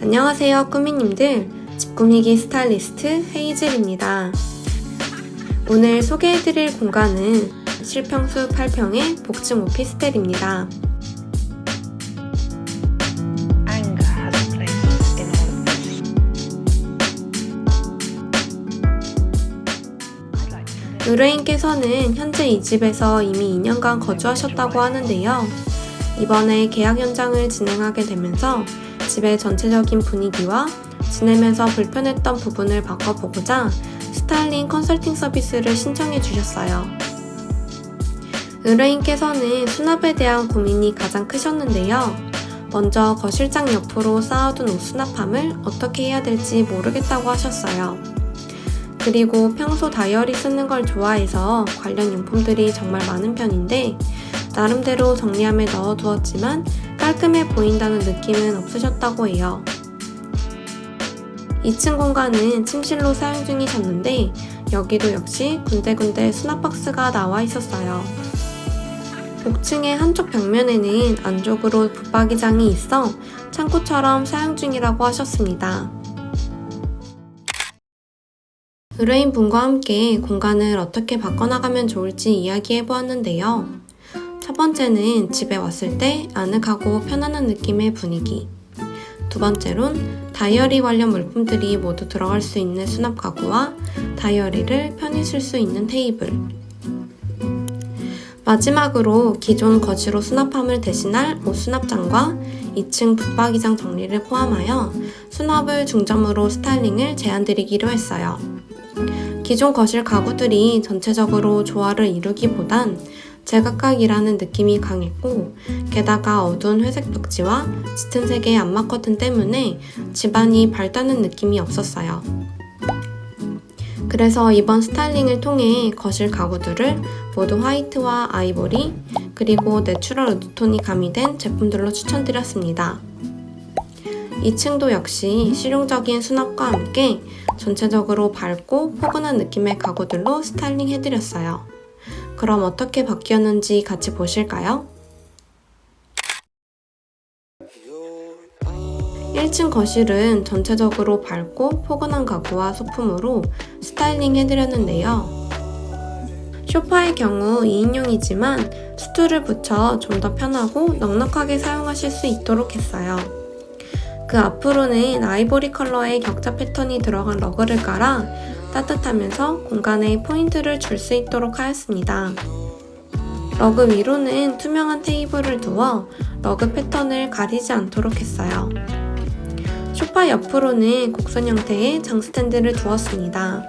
안녕하세요 꾸미님들, 집꾸미기 스타일리스트 헤이즐입니다. 오늘 소개해드릴 공간은 실평수 8평의 복층 오피스텔입니다. 의뢰인께서는 현재 이 집에서 이미 2년간 거주하셨다고 하는데요. 이번에 계약 연장을 진행하게 되면서 집의 전체적인 분위기와 지내면서 불편했던 부분을 바꿔보고자 스타일링 컨설팅 서비스를 신청해 주셨어요. 의뢰인께서는 수납에 대한 고민이 가장 크셨는데요. 먼저 거실장 옆으로 쌓아둔 옷 수납함을 어떻게 해야 될지 모르겠다고 하셨어요. 그리고 평소 다이어리 쓰는 걸 좋아해서 관련 용품들이 정말 많은 편인데 나름대로 정리함에 넣어두었지만 깔끔해 보인다는 느낌은 없으셨다고 해요. 2층 공간은 침실로 사용 중이셨는데 여기도 역시 군데군데 수납박스가 나와 있었어요. 복층의 한쪽 벽면에는 안쪽으로 붙박이장이 있어 창고처럼 사용 중이라고 하셨습니다. 의뢰인분과 함께 공간을 어떻게 바꿔나가면 좋을지 이야기해보았는데요. 첫 번째는 집에 왔을 때 아늑하고 편안한 느낌의 분위기. 두 번째론 다이어리 관련 물품들이 모두 들어갈 수 있는 수납 가구와 다이어리를 편히 쓸 수 있는 테이블. 마지막으로 기존 거실로 수납함을 대신할 옷 수납장과 2층 붙박이장 정리를 포함하여 수납을 중점으로 스타일링을 제안드리기로 했어요. 기존 거실 가구들이 전체적으로 조화를 이루기보단 제각각이라는 느낌이 강했고 게다가 어두운 회색 벽지와 짙은 색의 암막 커튼 때문에 집안이 밝다는 느낌이 없었어요. 그래서 이번 스타일링을 통해 거실 가구들을 모두 화이트와 아이보리 그리고 내추럴 우드톤이 가미된 제품들로 추천드렸습니다. 2층도 역시 실용적인 수납과 함께 전체적으로 밝고 포근한 느낌의 가구들로 스타일링 해드렸어요. 그럼 어떻게 바뀌었는지 같이 보실까요? 1층 거실은 전체적으로 밝고 포근한 가구와 소품으로 스타일링 해드렸는데요. 소파의 경우 2인용이지만 스툴을 붙여 좀 더 편하고 넉넉하게 사용하실 수 있도록 했어요. 그 앞으로는 아이보리 컬러의 격자 패턴이 들어간 러그를 깔아 따뜻하면서 공간에 포인트를 줄 수 있도록 하였습니다. 러그 위로는 투명한 테이블을 두어 러그 패턴을 가리지 않도록 했어요. 소파 옆으로는 곡선 형태의 장스탠드를 두었습니다.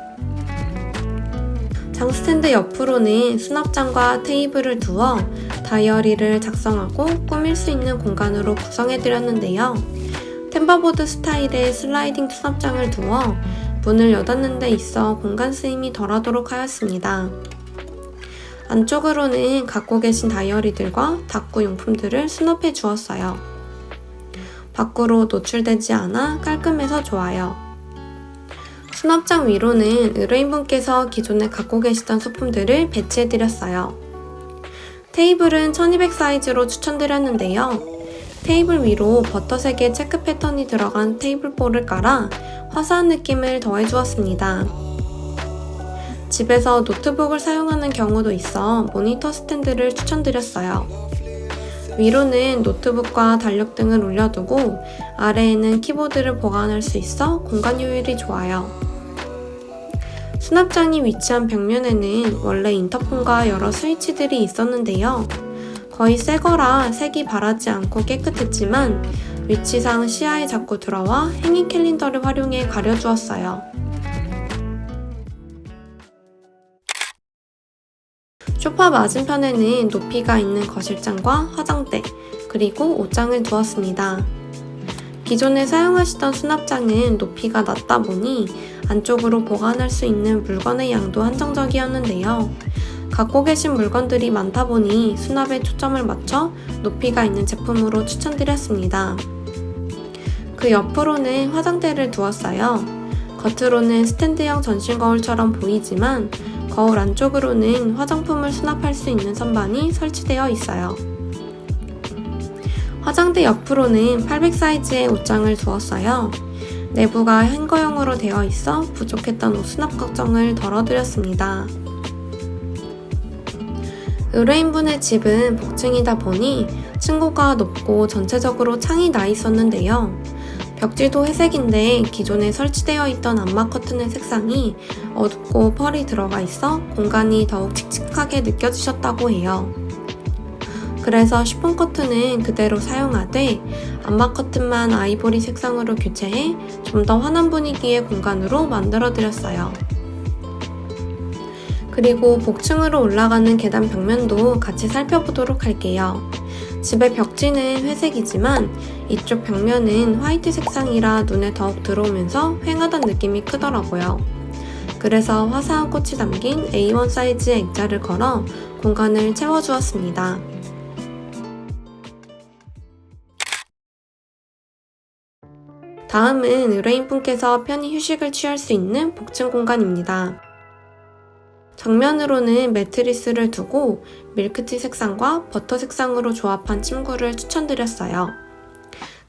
장스탠드 옆으로는 수납장과 테이블을 두어 다이어리를 작성하고 꾸밀 수 있는 공간으로 구성해드렸는데요. 템버보드 스타일의 슬라이딩 수납장을 두어 문을 여닫는 데 있어 공간 쓰임이 덜하도록 하였습니다. 안쪽으로는 갖고 계신 다이어리들과 다꾸 용품들을 수납해 주었어요. 밖으로 노출되지 않아 깔끔해서 좋아요. 수납장 위로는 의뢰인분께서 기존에 갖고 계시던 소품들을 배치해드렸어요. 테이블은 1200 사이즈로 추천드렸는데요. 테이블 위로 버터색의 체크 패턴이 들어간 테이블볼을 깔아 화사한 느낌을 더해주었습니다. 집에서 노트북을 사용하는 경우도 있어 모니터 스탠드를 추천드렸어요. 위로는 노트북과 달력등을 올려두고 아래에는 키보드를 보관할 수 있어 공간 효율이 좋아요. 수납장이 위치한 벽면에는 원래 인터폰과 여러 스위치들이 있었는데요. 거의 새거라 색이 바라지 않고 깨끗했지만 위치상 시야에 자꾸 들어와 행잉 캘린더를 활용해 가려주었어요. 소파 맞은편에는 높이가 있는 거실장과 화장대, 그리고 옷장을 두었습니다. 기존에 사용하시던 수납장은 높이가 낮다 보니 안쪽으로 보관할 수 있는 물건의 양도 한정적이었는데요. 갖고 계신 물건들이 많다 보니 수납에 초점을 맞춰 높이가 있는 제품으로 추천드렸습니다. 그 옆으로는 화장대를 두었어요. 겉으로는 스탠드형 전신 거울처럼 보이지만 거울 안쪽으로는 화장품을 수납할 수 있는 선반이 설치되어 있어요. 화장대 옆으로는 800 사이즈의 옷장을 두었어요. 내부가 행거형으로 되어 있어 부족했던 옷 수납 걱정을 덜어드렸습니다. 의뢰인분의 집은 복층이다 보니 층고가 높고 전체적으로 창이 나 있었는데요. 벽지도 회색인데 기존에 설치되어 있던 암막 커튼의 색상이 어둡고 펄이 들어가 있어 공간이 더욱 칙칙하게 느껴지셨다고 해요. 그래서 쉬폰 커튼은 그대로 사용하되 암막 커튼만 아이보리 색상으로 교체해 좀 더 환한 분위기의 공간으로 만들어드렸어요. 그리고 복층으로 올라가는 계단 벽면도 같이 살펴보도록 할게요. 집의 벽지는 회색이지만 이쪽 벽면은 화이트 색상이라 눈에 더욱 들어오면서 휑하단 느낌이 크더라고요. 그래서 화사한 꽃이 담긴 A1 사이즈의 액자를 걸어 공간을 채워주었습니다. 다음은 의뢰인분께서 편히 휴식을 취할 수 있는 복층 공간입니다. 정면으로는 매트리스를 두고 밀크티 색상과 버터 색상으로 조합한 침구를 추천드렸어요.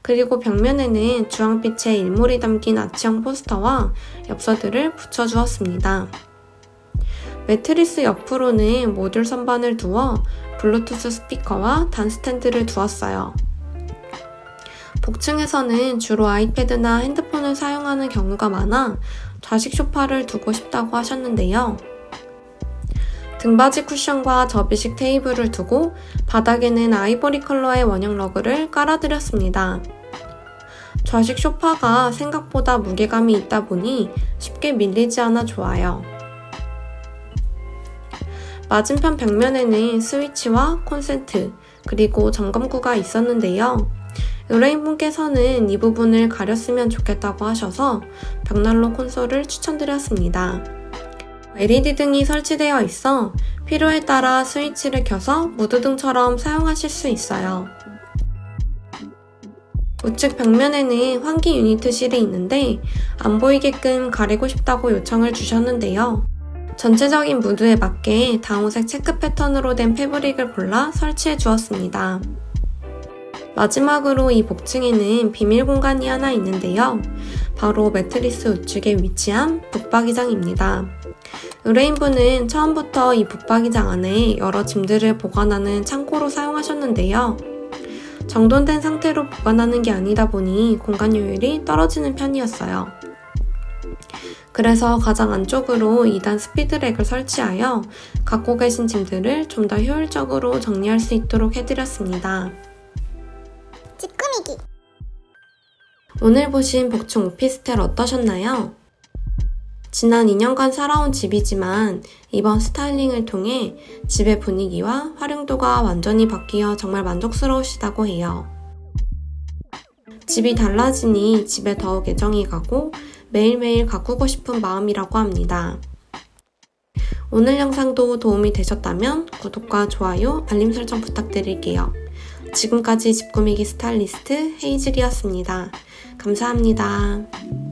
그리고 벽면에는 주황빛의 일몰이 담긴 아치형 포스터와 엽서들을 붙여주었습니다. 매트리스 옆으로는 모듈 선반을 두어 블루투스 스피커와 단 스탠드를 두었어요. 복층에서는 주로 아이패드나 핸드폰을 사용하는 경우가 많아 좌식 소파를 두고 싶다고 하셨는데요. 등받이 쿠션과 접이식 테이블을 두고 바닥에는 아이보리 컬러의 원형 러그를 깔아드렸습니다. 좌식 소파가 생각보다 무게감이 있다 보니 쉽게 밀리지 않아 좋아요. 맞은편 벽면에는 스위치와 콘센트, 그리고 점검구가 있었는데요. 의뢰인분께서는 이 부분을 가렸으면 좋겠다고 하셔서 벽난로 콘솔을 추천드렸습니다. LED 등이 설치되어 있어 필요에 따라 스위치를 켜서 무드등처럼 사용하실 수 있어요. 우측 벽면에는 환기 유니트실이 있는데 안 보이게끔 가리고 싶다고 요청을 주셨는데요. 전체적인 무드에 맞게 다운색 체크 패턴으로 된 패브릭을 골라 설치해 주었습니다. 마지막으로 이 복층에는 비밀 공간이 하나 있는데요. 바로 매트리스 우측에 위치한 북박이장입니다. 의뢰인분은 처음부터 이 북박이장 안에 여러 짐들을 보관하는 창고로 사용하셨는데요. 정돈된 상태로 보관하는 게 아니다 보니 공간 효율이 떨어지는 편이었어요. 그래서 가장 안쪽으로 2단 스피드랙을 설치하여 갖고 계신 짐들을 좀 더 효율적으로 정리할 수 있도록 해드렸습니다. 찌끄미기. 오늘 보신 복층 오피스텔 어떠셨나요? 지난 2년간 살아온 집이지만 이번 스타일링을 통해 집의 분위기와 활용도가 완전히 바뀌어 정말 만족스러우시다고 해요. 집이 달라지니 집에 더욱 애정이 가고 매일매일 가꾸고 싶은 마음이라고 합니다. 오늘 영상도 도움이 되셨다면 구독과 좋아요, 알림 설정 부탁드릴게요. 지금까지 집 꾸미기 스타일리스트 헤이즐이었습니다. 감사합니다.